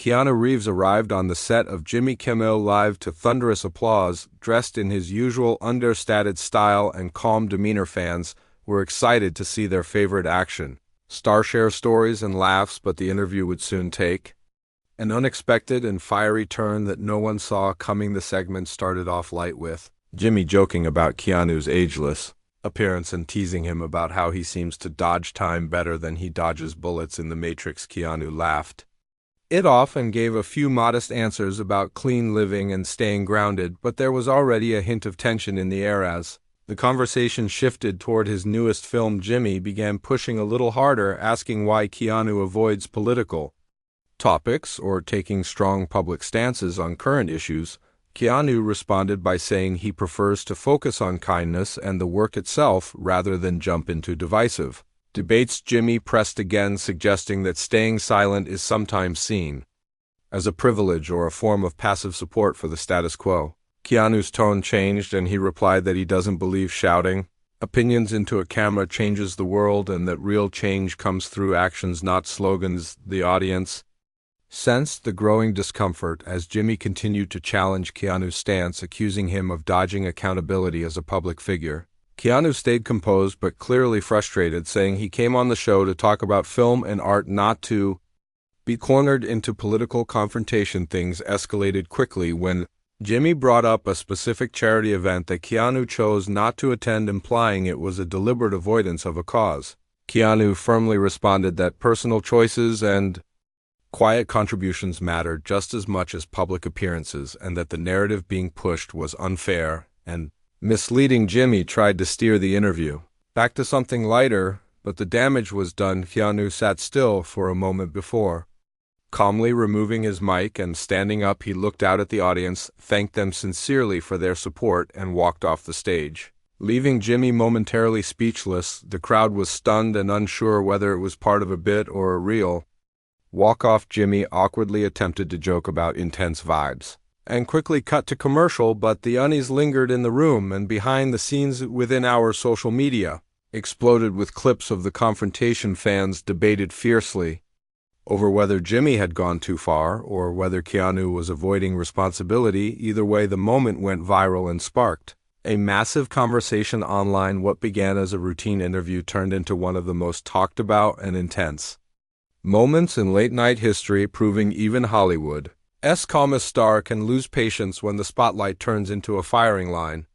Keanu Reeves arrived on the set of Jimmy Kimmel Live to thunderous applause, dressed in his usual understated style and calm demeanor. Fans were excited to see their favorite action star share stories and laughs, but the interview would soon take an unexpected and fiery turn that no one saw coming. The segment started off light with Jimmy joking about Keanu's ageless appearance and teasing him about how he seems to dodge time better than he dodges bullets in The Matrix. Keanu laughed it off and gave a few modest answers about clean living and staying grounded, but there was already a hint of tension in the air as the conversation shifted toward his newest film. Jimmy began pushing a little harder, asking why Keanu avoids political topics or taking strong public stances on current issues. Keanu responded by saying he prefers to focus on kindness and the work itself rather than jump into divisive debates. Jimmy pressed again, suggesting that staying silent is sometimes seen as a privilege or a form of passive support for the status quo. Keanu's tone changed and he replied that he doesn't believe shouting opinions into a camera changes the world and that real change comes through actions, not slogans. The audience sensed the growing discomfort as Jimmy continued to challenge Keanu's stance, accusing him of dodging accountability as a public figure. Keanu stayed composed but clearly frustrated, saying he came on the show to talk about film and art, not to be cornered into political confrontation. Things escalated quickly when Jimmy brought up a specific charity event that Keanu chose not to attend, implying it was a deliberate avoidance of a cause. Keanu firmly responded that personal choices and quiet contributions mattered just as much as public appearances, and that the narrative being pushed was unfair and misleading. Jimmy tried to steer the interview back to something lighter, but the damage was done. Keanu sat still for a moment before calmly removing his mic and standing up. He looked out at the audience, thanked them sincerely for their support, and walked off the stage, leaving Jimmy momentarily speechless. The crowd was stunned and unsure whether it was part of a bit or a real walk-off. Jimmy awkwardly attempted to joke about intense vibes and quickly cut to commercial, but the unease lingered in the room and behind the scenes. Within hours, social media exploded with clips of the confrontation. Fans debated fiercely over whether Jimmy had gone too far or whether Keanu was avoiding responsibility. Either way, the moment went viral and sparked a massive conversation online. What began as a routine interview turned into one of the most talked about and intense moments in late-night history, proving even Hollywood's calmest star can lose patience when the spotlight turns into a firing line.